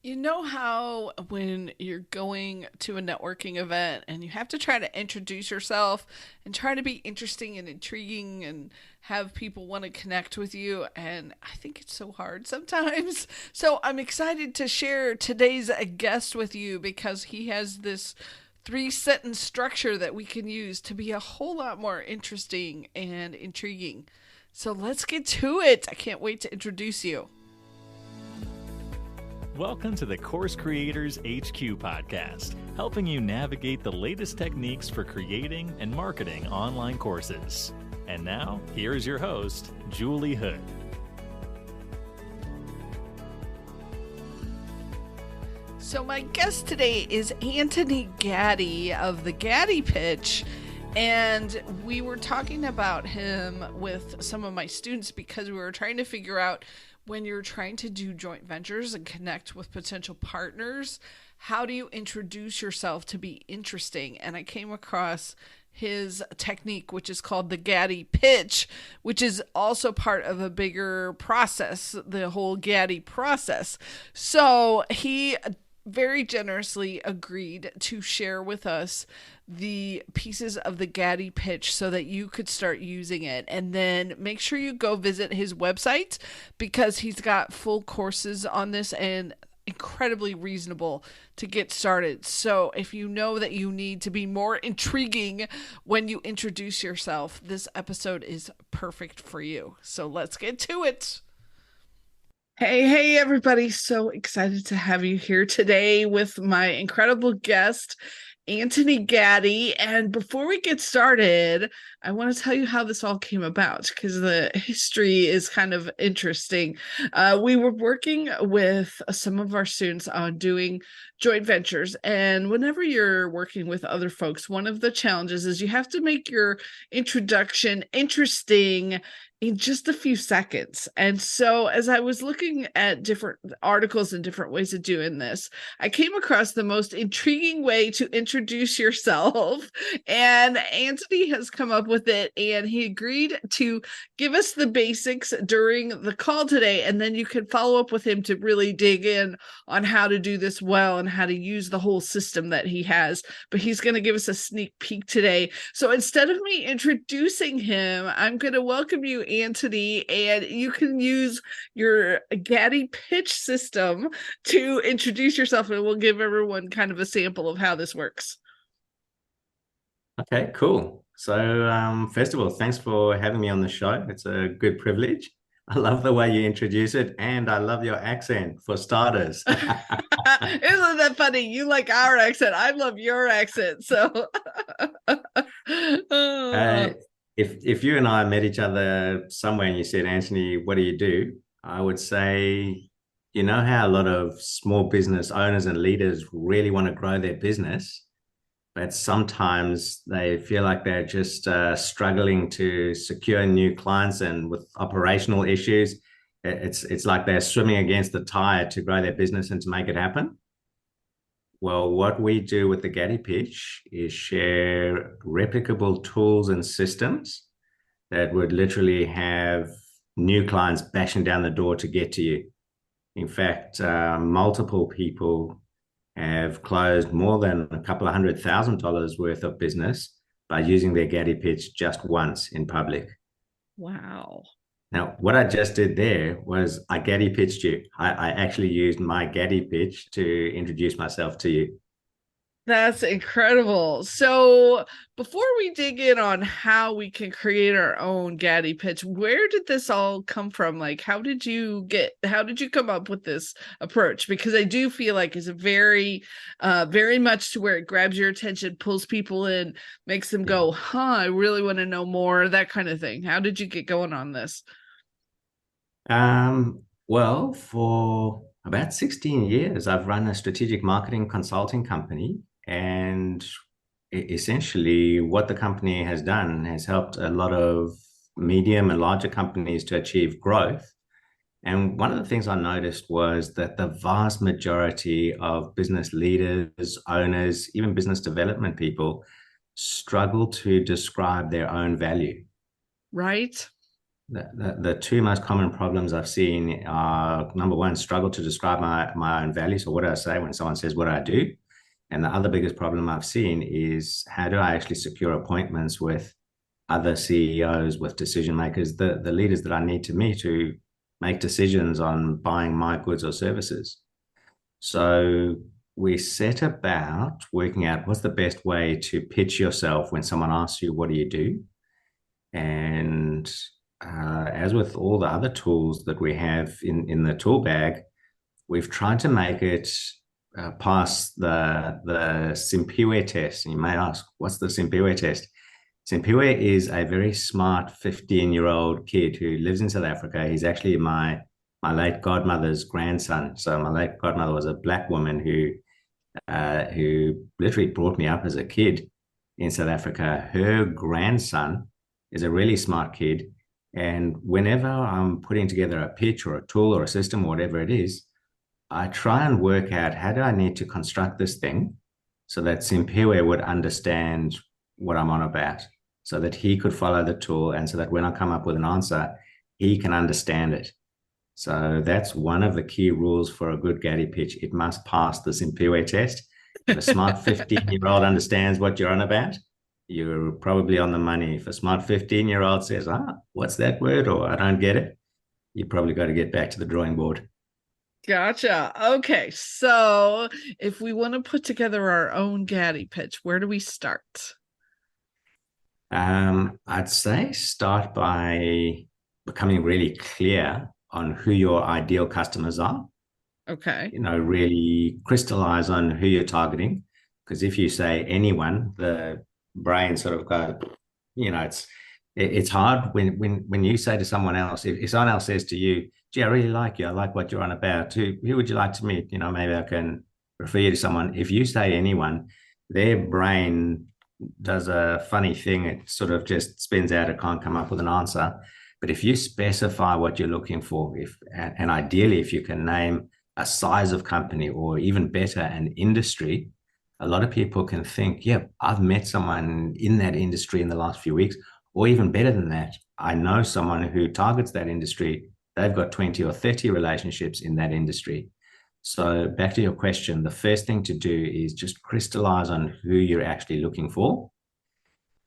You know how when you're going to a networking event and you have to try to introduce yourself and try to be interesting and intriguing and have people want to connect with you, and I think it's so hard sometimes. So I'm excited to share today's guest with you because he has this three-sentence structure that we can use to be a whole lot more interesting and intriguing. So let's get to it. I can't wait to introduce you. Welcome to the Course Creators HQ podcast, helping you navigate the latest techniques for creating and marketing online courses. And now, here is your host, Julie Hood. So my guest today is Antony Gaddie of the Gaddie Pitch, and we were talking about him with some of my students because we were trying to figure out when you're trying to do joint ventures and connect with potential partners, how do you introduce yourself to be interesting? And I came across his technique, which is called the Gaddie Pitch, which is also part of a bigger process, the whole Gaddie process. So he very generously agreed to share with us the pieces of the Gaddie Pitch so that you could start using it. And then make sure you go visit his website because he's got full courses on this and incredibly reasonable to get started. So if you know that you need to be more intriguing when you introduce yourself, this episode is perfect for you. So let's get to it. Hey, everybody. So excited to have you here today with my incredible guest, Antony Gaddie. And before we get started, I want to tell you how this all came about because the history is kind of interesting. We were working with some of our students on doing joint ventures. And whenever you're working with other folks, one of the challenges is you have to make your introduction interesting in just a few seconds. And so as I was looking at different articles and different ways of doing this, I came across the most intriguing way to introduce yourself. And Antony has come up with it, and he agreed to give us the basics during the call today. And then you can follow up with him to really dig in on how to do this well and how to use the whole system that he has. But he's going to give us a sneak peek today. So instead of me introducing him, I'm going to welcome you, Antony, and you can use your Gaddie Pitch system to introduce yourself, and we'll give everyone kind of a sample of how this works. Okay, cool. So, first of all, thanks for having me on the show. It's a good privilege. I love the way you introduce it, and I love your accent for starters. Isn't that funny? You like our accent. I love your accent. So Uh, if you and I met each other somewhere and you said, Antony, what do you do? I would say, you know how a lot of small business owners and leaders really want to grow their business, but sometimes they feel like they're just struggling to secure new clients, and with operational issues, it's like they're swimming against the tide to grow their business and to make it happen. Well, what we do with the Gaddie Pitch is share replicable tools and systems that would literally have new clients bashing down the door to get to you. In fact, multiple people have closed more than a couple of $100,000 worth of business by using their Gaddie Pitch just once in public. wow. Now, what I just did there was I Gaddie pitched you. I actually used my Gaddie pitch to introduce myself to you. That's incredible. So before we dig in on how we can create our own Gaddie Pitch, where did this all come from? Like, how did you come up with this approach? Because I do feel like it's a very much to where it grabs your attention, pulls people in, makes them go, huh, I really want to know more, that kind of thing. How did you get going on this? Well, for about 16 years, I've run a strategic marketing consulting company. And essentially, what the company has done has helped a lot of medium and larger companies to achieve growth. And one of the things I noticed was that the vast majority of business leaders, owners, even business development people struggle to describe their own value. Right? The two most common problems I've seen are, number one, struggle to describe my own values. So what do I say when someone says what do I do? And the other biggest problem I've seen is how do I actually secure appointments with other CEOs, with decision makers, the leaders that I need to meet to make decisions on buying my goods or services. So we set about working out what's the best way to pitch yourself when someone asks you, what do you do? And as with all the other tools that we have in the tool bag, we've tried to make it pass the Simpiwe test. And you may ask, what's the Simpiwe test? Simpiwe is a very smart 15-year-old kid who lives in South Africa. He's actually my late godmother's grandson. So my late godmother was a black woman who literally brought me up as a kid in South Africa. Her grandson is a really smart kid. And whenever I'm putting together a pitch or a tool or a system or whatever it is, I try and work out how do I need to construct this thing so that Simpiwe would understand what I'm on about, so that he could follow the tool, and so that when I come up with an answer, he can understand it. So that's one of the key rules for a good Gaddie pitch. It must pass the Simpiwe test. If a smart 15-year-old understands what you're on about, you're probably on the money. If a smart 15-year-old says, what's that word? Or I don't get it, you probably got to get back to the drawing board. Gotcha. Okay. So if we want to put together our own Gaddie pitch, where do we start? I'd say start by becoming really clear on who your ideal customers are. Okay. Really crystallize on who you're targeting. Because if you say anyone, the brain sort of goes, it's hard when you say to someone else, if someone else says to you, gee, I really like you, I like what you're on about, who would you like to meet? Maybe I can refer you to someone. If you say anyone, their brain does a funny thing. It sort of just spins out. It can't come up with an answer. But if you specify what you're looking for, and ideally, if you can name a size of company, or even better, an industry, a lot of people can think, yeah, I've met someone in that industry in the last few weeks, or even better than that, I know someone who targets that industry. They've got 20 or 30 relationships in that industry. So back to your question, the first thing to do is just crystallize on who you're actually looking for.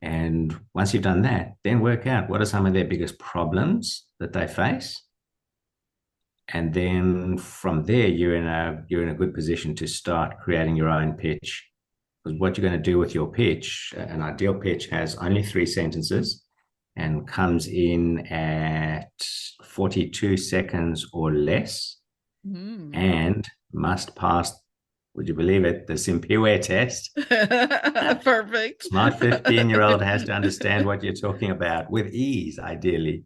And once you've done that, then work out what are some of their biggest problems that they face. And then from there, you're in a good position to start creating your own pitch. Because what you're going to do with your pitch, an ideal pitch has only 3 sentences and comes in at 42 seconds or less, and must pass, would you believe it, the Simpiwe test. Perfect. Smart 15-year-old has to understand what you're talking about with ease, ideally.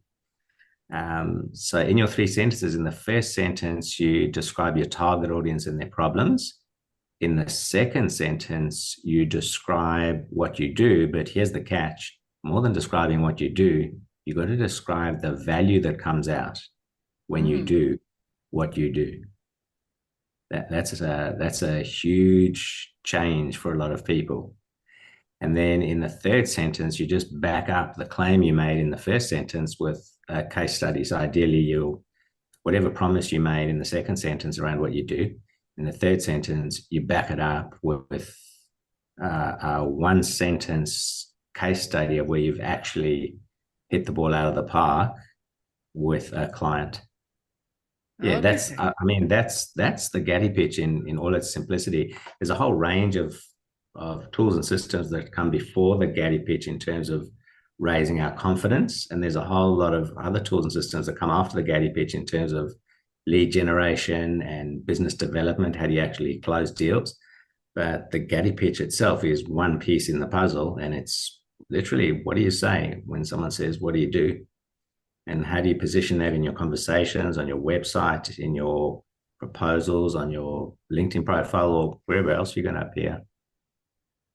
So in your 3 sentences, in the first sentence, you describe your target audience and their problems. In the second sentence, you describe what you do, but here's the catch. More than describing what you do, you got to describe the value that comes out when you do what you do. That's a huge change for a lot of people. And then in the third sentence, you just back up the claim you made in the first sentence with a case study. So ideally, whatever promise you made in the second sentence around what you do, in the third sentence, you back it up with a 1-sentence case study of where you've actually hit the ball out of the park with a client. Yeah, okay. That's the Gaddie pitch in all its simplicity. There's a whole range of tools and systems that come before the Gaddie pitch in terms of raising our confidence, and there's a whole lot of other tools and systems that come after the Gaddie pitch in terms of lead generation and business development. How do you actually close deals? But the Gaddie pitch itself is one piece in the puzzle, and it's literally, what do you say when someone says, what do you do? And how do you position that in your conversations, on your website, in your proposals, on your LinkedIn profile, or wherever else you're going to appear?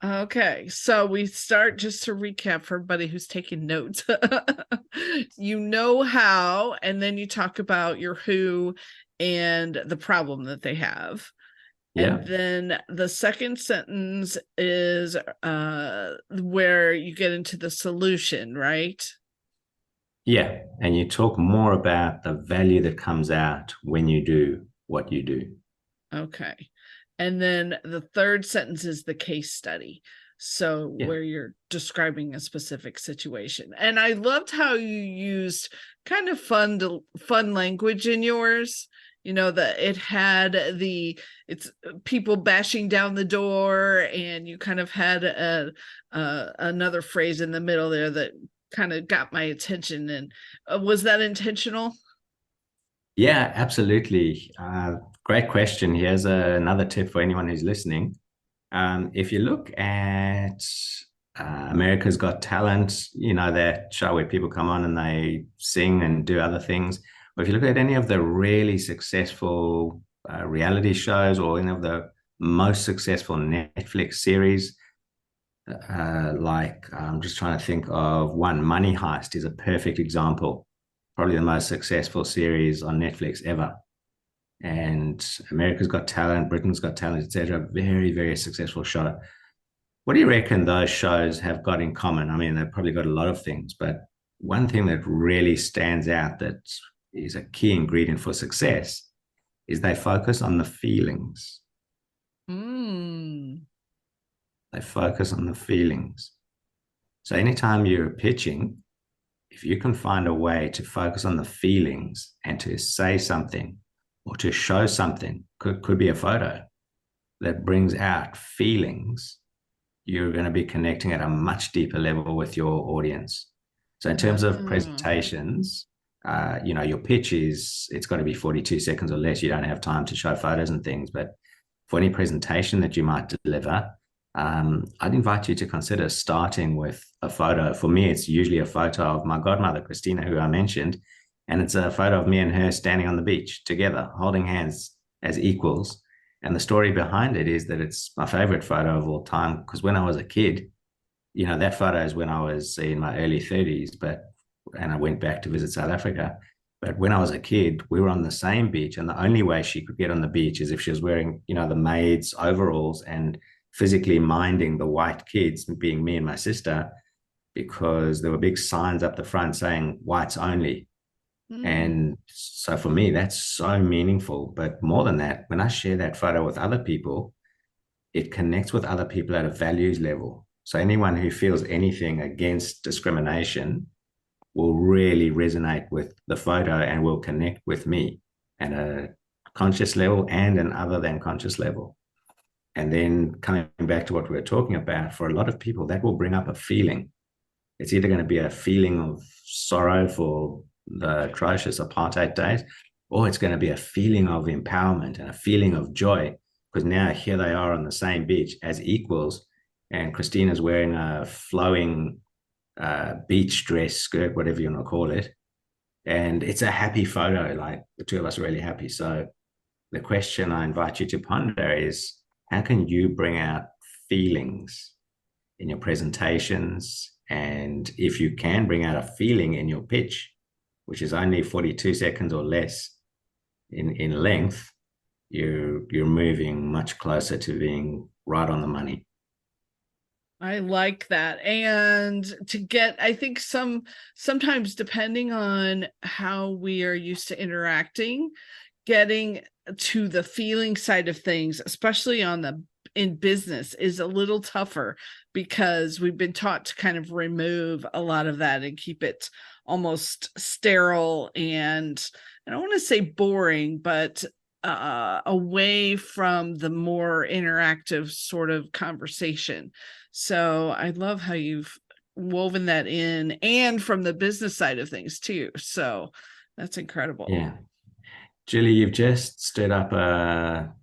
Okay, so we start, just to recap for everybody who's taking notes. You know how, and then you talk about your who and the problem that they have. Yeah. And then the second sentence is where you get into the solution, right? Yeah. And you talk more about the value that comes out when you do what you do. Okay. And then the third sentence is the case study. So Yeah. where you're describing a specific situation. And I loved how you used kind of fun language in yours. You know, that it had it's people bashing down the door, and you kind of had another phrase in the middle there that kind of got my attention. And was that intentional? Yeah, absolutely. Great question. Here's another tip for anyone who's listening. If you look at America's Got Talent, you know, that show where people come on and they sing and do other things. Or if you look at any of the really successful reality shows or any of the most successful Netflix series, like I'm just trying to think of one, Money Heist is a perfect example. Probably the most successful series on Netflix ever. And America's Got Talent, Britain's Got Talent, etc. Very, very successful show. What do you reckon those shows have got in common? I mean, they've probably got a lot of things, but one thing that really stands out that is a key ingredient for success is they focus on the feelings. Mm. They focus on the feelings. So anytime you're pitching, if you can find a way to focus on the feelings and to say something or to show something, could be a photo that brings out feelings, you're going to be connecting at a much deeper level with your audience. So in terms of Ah. presentations, you know, your pitch it's got to be 42 seconds or less. You don't have time to show photos and things, but for any presentation that you might deliver, I'd invite you to consider starting with a photo. For me, it's usually a photo of my godmother, Christina, who I mentioned, and it's a photo of me and her standing on the beach together, holding hands as equals. And the story behind it is that it's my favorite photo of all time because when I was a kid, you know, that photo is when I was in my early 30s, and I went back to visit South Africa. But when I was a kid, we were on the same beach, and the only way she could get on the beach is if she was wearing, you know, the maid's overalls and physically minding the white kids, being me and my sister, because there were big signs up the front saying whites only. Mm. And so for me, that's so meaningful. But more than that, when I share that photo with other people, it connects with other people at a values level. So anyone who feels anything against discrimination will really resonate with the photo and will connect with me at a conscious level and an other than conscious level. And then coming back to what we were talking about, for a lot of people, that will bring up a feeling. It's either going to be a feeling of sorrow for the atrocious apartheid days, or it's going to be a feeling of empowerment and a feeling of joy because now here they are on the same beach as equals. And Christina's wearing a flowing beach dress, skirt, whatever you want to call it. And it's a happy photo, like the two of us are really happy. So the question I invite you to ponder is how can you bring out feelings in your presentations? And if you can bring out a feeling in your pitch, which is only 42 seconds or less in length, you're moving much closer to being right on the money. I like that. And to get, I think sometimes depending on how we are used to interacting, getting to the feeling side of things, especially in business, is a little tougher because we've been taught to kind of remove a lot of that and keep it almost sterile and I don't want to say boring, but away from the more interactive sort of conversation. So I love how you've woven that in and from the business side of things too. So that's incredible. Yeah. Julie, you've just stirred up a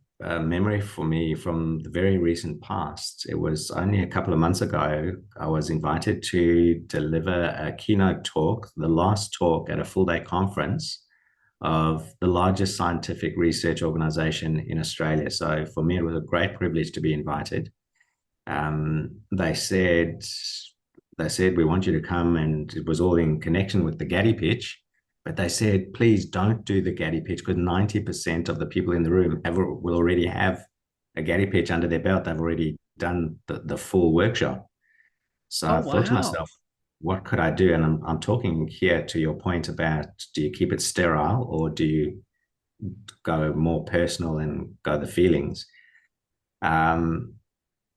memory for me from the very recent past. It was only a couple of months ago, I was invited to deliver a keynote talk, the last talk at a full day conference of the largest scientific research organization in Australia. So for me, it was a great privilege to be invited. They said we want you to come, and it was all in connection with the Gaddie pitch. But they said, please don't do the Gaddie pitch because 90% of the people in the room will already have a Gaddie pitch under their belt. They've already done the full workshop. So Oh, I thought to wow. myself, what could I do? And I'm talking here to your point about, do you keep it sterile or do you go more personal and go the feelings? Um,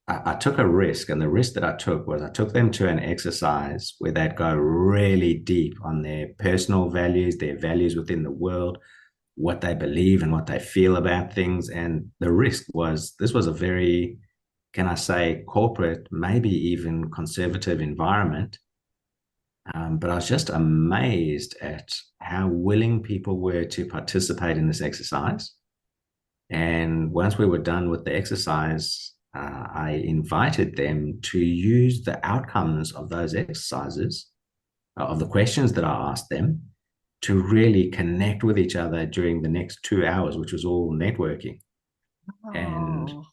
I took a risk, and the risk that I took was I took them to an exercise where they'd go really deep on their personal values, their values within the world, what they believe and what they feel about things. And the risk was this was a very, can I say, corporate, maybe even conservative environment. But I was just amazed at how willing people were to participate in this exercise. And once we were done with the exercise, I invited them to use the outcomes of those exercises, of the questions that I asked them, to really connect with each other during the next 2 hours, which was all networking. And Oh,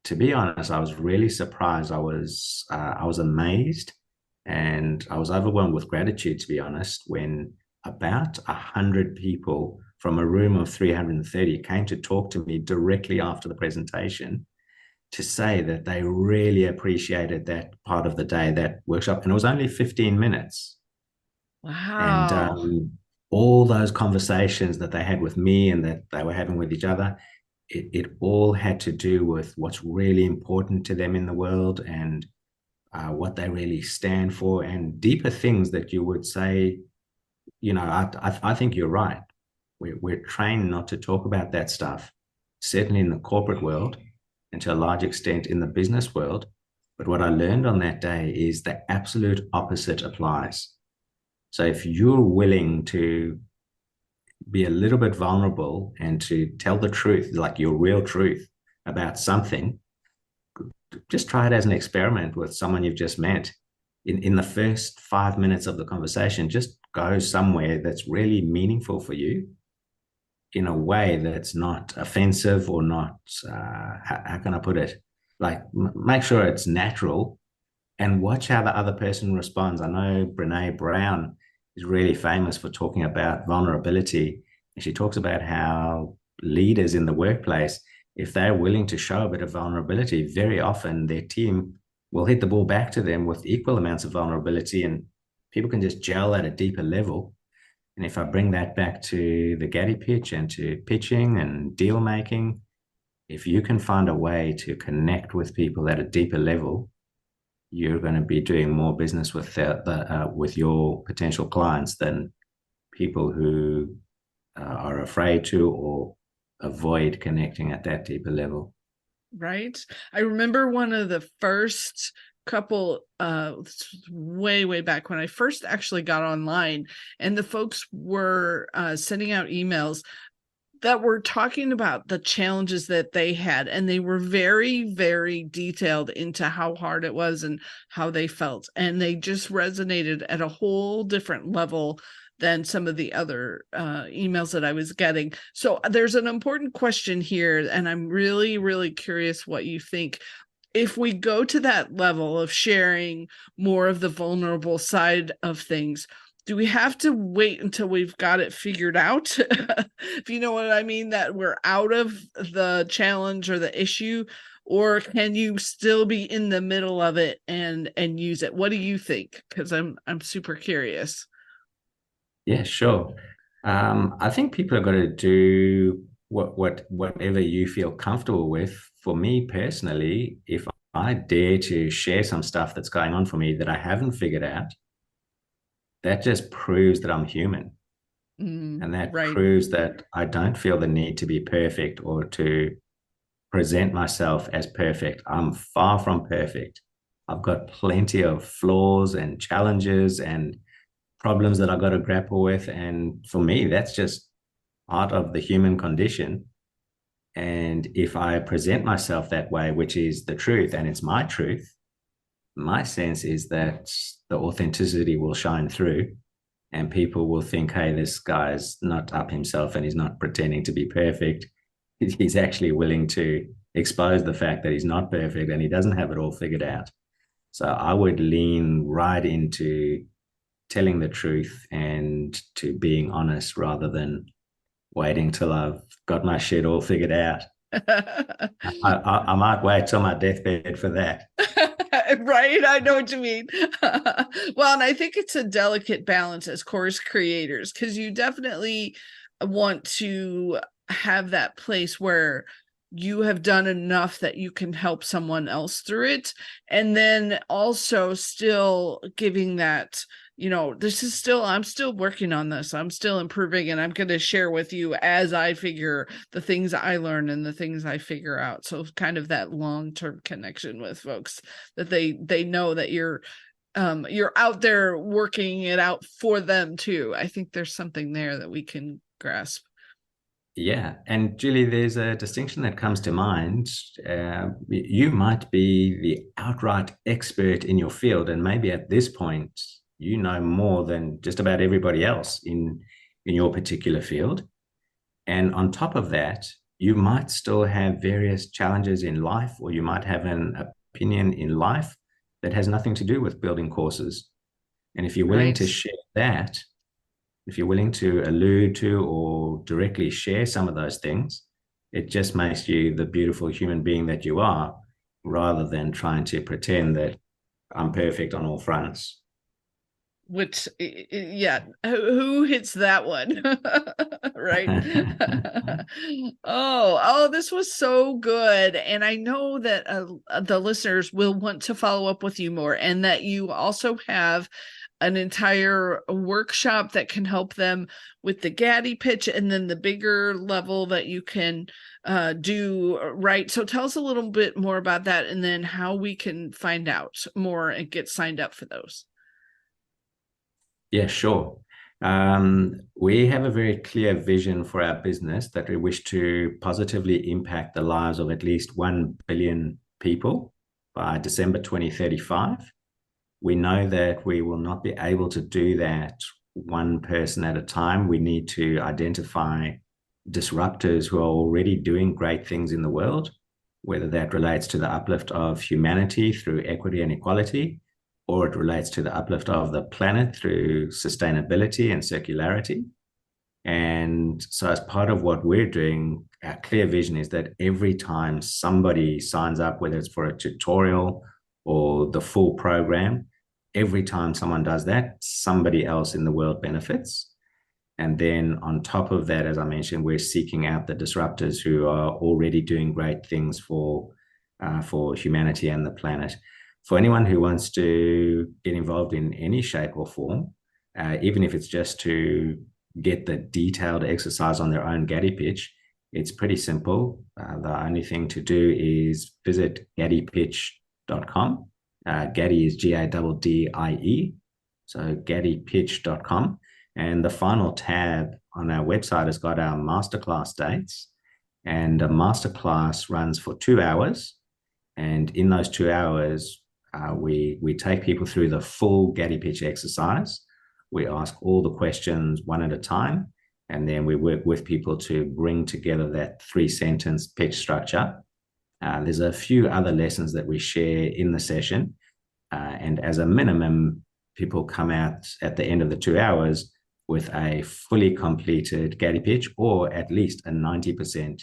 to be honest, I was really surprised. I was amazed, and I was overwhelmed with gratitude, to be honest, when about 100 people from a room of 330 came to talk to me directly after the presentation to say that they really appreciated that part of the day, that workshop. And it was only 15 minutes. And wow. all those conversations that they had with me and that they were having with each other, it all had to do with what's really important to them in the world and what they really stand for, and deeper things that you would say, I think you're right. We're trained not to talk about that stuff, certainly in the corporate world and to a large extent in the business world. But what I learned on that day is the absolute opposite applies. So if you're willing to be a little bit vulnerable and to tell the truth, like your real truth about something, just try it as an experiment with someone you've just met. In the first 5 minutes of the conversation, just go somewhere that's really meaningful for you in a way that's not offensive or not, how can I put it? Like, make sure it's natural and watch how the other person responds. I know Brene Brown is really famous for talking about vulnerability. And she talks about how leaders in the workplace, if they're willing to show a bit of vulnerability, very often their team will hit the ball back to them with equal amounts of vulnerability, and people can just gel at a deeper level. And if I bring that back to the Gaddie pitch and to pitching and deal making, if you can find a way to connect with people at a deeper level, you're going to be doing more business with with your potential clients than people who are afraid to or avoid connecting at that deeper level. Right. I remember one of the first couple way back when I first actually got online, and the folks were sending out emails that were talking about the challenges that they had, and they were very, very detailed into how hard it was and how they felt, and they just resonated at a whole different level than some of the other emails that I was getting. So there's an important question here, and I'm really, really curious what you think. If we go to that level of sharing more of the vulnerable side of things, do we have to wait until we've got it figured out? If you know what I mean, that we're out of the challenge or the issue, or can you still be in the middle of it and use it? What do you think? Because I'm super curious. Yeah, sure. I think people have got to do whatever you feel comfortable with. For me personally, if I dare to share some stuff that's going on for me that I haven't figured out, that just proves that I'm human. And that Right. proves that I don't feel the need to be perfect or to present myself as perfect. I'm far from perfect. I've got plenty of flaws and challenges and problems that I've got to grapple with. And for me, that's just part of the human condition. And if I present myself that way, which is the truth and it's my truth, my sense is that the authenticity will shine through and people will think, hey, this guy's not up himself and he's not pretending to be perfect. He's actually willing to expose the fact that he's not perfect and he doesn't have it all figured out. So I would lean right into telling the truth and to being honest rather than waiting till I've got my shit all figured out. I might wait till my deathbed for that. Right, I know what you mean. Well, and I think it's a delicate balance as course creators, because you definitely want to have that place where you have done enough that you can help someone else through it, and then also still giving that, I'm still working on this, I'm still improving, and I'm going to share with you as I figure the things I learn and the things I figure out. So kind of that long-term connection with folks, that they know that you're out there working it out for them too. I think there's something there that we can grasp. Yeah. And Julie, there's a distinction that comes to mind. You might be the outright expert in your field, and maybe at this point, you know more than just about everybody else in your particular field. And on top of that, you might still have various challenges in life, or you might have an opinion in life that has nothing to do with building courses. And if you're willing to share that, if you're willing to allude to or directly share some of those things, it just makes you the beautiful human being that you are, rather than trying to pretend that I'm perfect on all fronts. Which, yeah, who hits that one? Right. Oh, this was so good. And I know that the listeners will want to follow up with you more, and that you also have an entire workshop that can help them with the Gaddie pitch, and then the bigger level that you can do, right? So tell us a little bit more about that, and then how we can find out more and get signed up for those. Yeah, sure. We have a very clear vision for our business that we wish to positively impact the lives of at least 1 billion people by December 2035. We know that we will not be able to do that one person at a time. We need to identify disruptors who are already doing great things in the world, whether that relates to the uplift of humanity through equity and equality, or it relates to the uplift of the planet through sustainability and circularity. And so as part of what we're doing, our clear vision is that every time somebody signs up, whether it's for a tutorial or the full program, every time someone does that, somebody else in the world benefits. And then on top of that, as I mentioned, we're seeking out the disruptors who are already doing great things for humanity and the planet. For anyone who wants to get involved in any shape or form, even if it's just to get the detailed exercise on their own Gaddie pitch, it's pretty simple. The only thing to do is visit GaddiePitch.com. Gaddie is Gaddie, so GaddiePitch.com. And the final tab on our website has got our masterclass dates. And a masterclass runs for 2 hours. And in those 2 hours, we take people through the full Gaddie pitch exercise. We ask all the questions one at a time, and then we work with people to bring together that 3-sentence pitch structure. There's a few other lessons that we share in the session, and as a minimum, people come out at the end of the 2 hours with a fully completed Gaddie pitch, or at least a 90%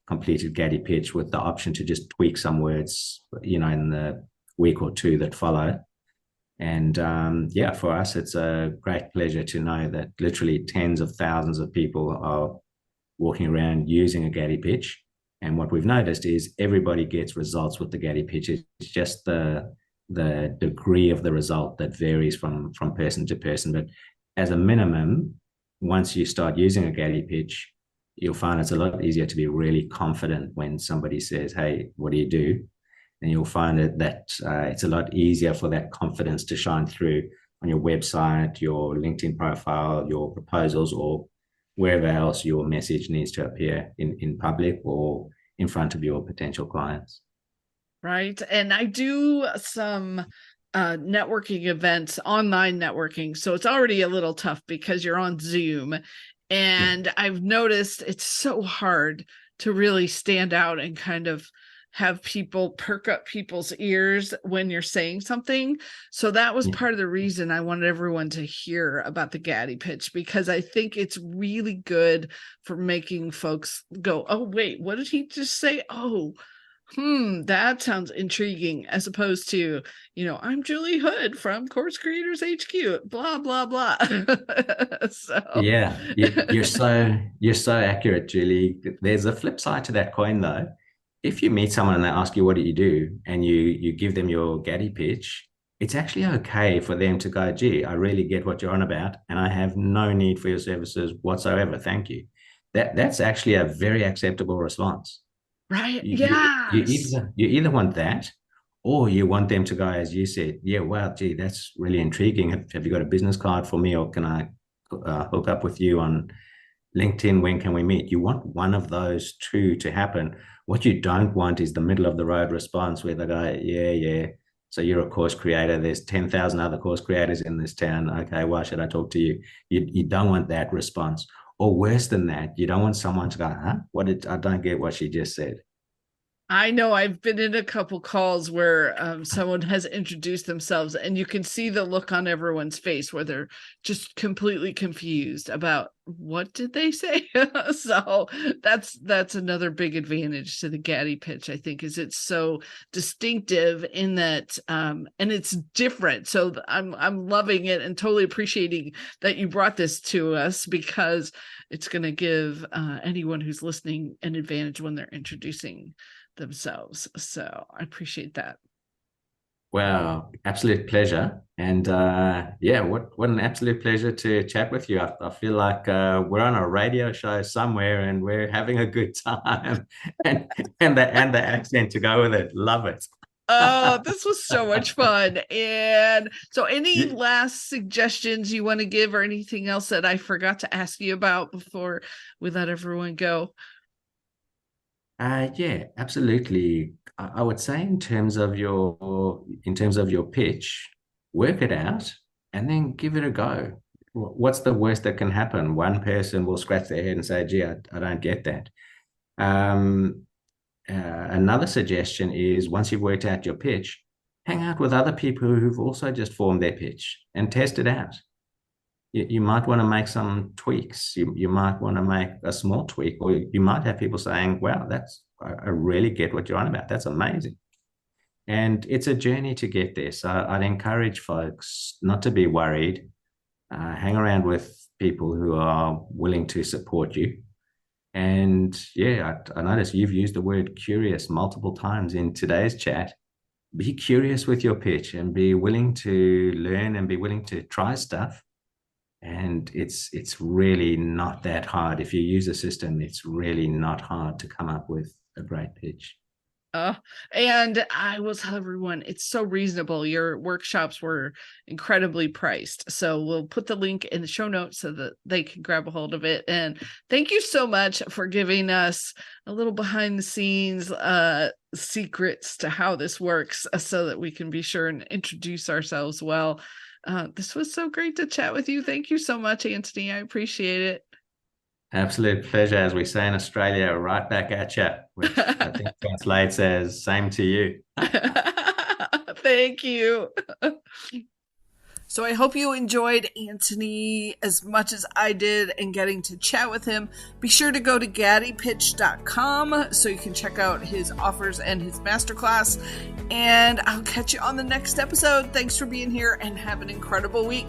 completed Gaddie pitch, with the option to just tweak some words, in the week or two that follow. And for us, it's a great pleasure to know that literally tens of thousands of people are walking around using a Gaddie pitch. And what we've noticed is everybody gets results with the Gaddie pitch. It's just the degree of the result that varies from person to person. But as a minimum, once you start using a Gaddie pitch, you'll find it's a lot easier to be really confident when somebody says, "Hey, what do you do?" And you'll find that it's a lot easier for that confidence to shine through on your website, your LinkedIn profile, your proposals, or wherever else your message needs to appear in public or in front of your potential clients. Right. And I do some networking events, online networking. So it's already a little tough because you're on Zoom. And I've noticed it's so hard to really stand out and kind of have people perk up people's ears when you're saying something. So that was part of the reason I wanted everyone to hear about the Gaddie pitch, because I think it's really good for making folks go, "Oh, wait, what did he just say? Oh, That sounds intriguing, as opposed to, I'm Julie Hood from Course Creators HQ, blah, blah, blah. So, Yeah, you're so accurate, Julie. There's a flip side to that coin, though. If you meet someone and they ask you what do you do, and you give them your Gaddie pitch, it's actually okay for them to go, "Gee, I really get what you're on about, and I have no need for your services whatsoever. Thank you." That's actually a very acceptable response. right. You Yes. either want that, or you want them to go, as you said, "Yeah, wow, gee, that's really intriguing. Have you got a business card for me, or can I hook up with you on LinkedIn? When can we meet?" You want one of those two to happen. What you don't want is the middle of the road response where they go, "Yeah, yeah. So you're a course creator. There's 10,000 other course creators in this town. Okay, why should I talk to you?" You don't want that response. Or worse than that, you don't want someone to go, "Huh? I don't get what she just said." I know I've been in a couple calls where someone has introduced themselves, and you can see the look on everyone's face where they're just completely confused about what did they say. So that's another big advantage to the Gaddie pitch, I think, is it's so distinctive in that, and it's different. So I'm loving it and totally appreciating that you brought this to us, because it's going to give anyone who's listening an advantage when they're introducing themselves. So I appreciate that. Wow, absolute pleasure. And yeah, what an absolute pleasure to chat with you. I feel like we're on a radio show somewhere and we're having a good time. And the accent to go with it. Love it. Oh, this was so much fun. And so any Yeah, last suggestions you want to give, or anything else that I forgot to ask you about before we let everyone go? yeah, absolutely. I would say in terms of your pitch, work it out and then give it a go. What's the worst that can happen? One person will scratch their head and say, "Gee, I don't get that." Um, Another suggestion is, once you've worked out your pitch, hang out with other people who've also just formed their pitch and test it out. You might want to make some tweaks. You might want to make a small tweak, or you might have people saying, "Wow, I really get what you're on about. That's amazing." And it's a journey to get there. So I'd encourage folks not to be worried. Hang around with people who are willing to support you. And yeah, I notice you've used the word curious multiple times in today's chat. Be curious with your pitch and be willing to learn and be willing to try stuff. And it's really not that hard. If you use a system, it's really not hard to come up with a great pitch. And I will tell everyone, it's so reasonable. Your workshops were incredibly priced. So we'll put the link in the show notes so that they can grab a hold of it. And thank you so much for giving us a little behind the scenes secrets to how this works, so that we can be sure and introduce ourselves well. This was so great to chat with you. Thank you so much, Antony. I appreciate it. Absolute pleasure, as we say in Australia, right back at you, which I think translates as "same to you." Thank you. So I hope you enjoyed Antony as much as I did and getting to chat with him. Be sure to go to GaddiePitch.com so you can check out his offers and his masterclass. And I'll catch you on the next episode. Thanks for being here and have an incredible week.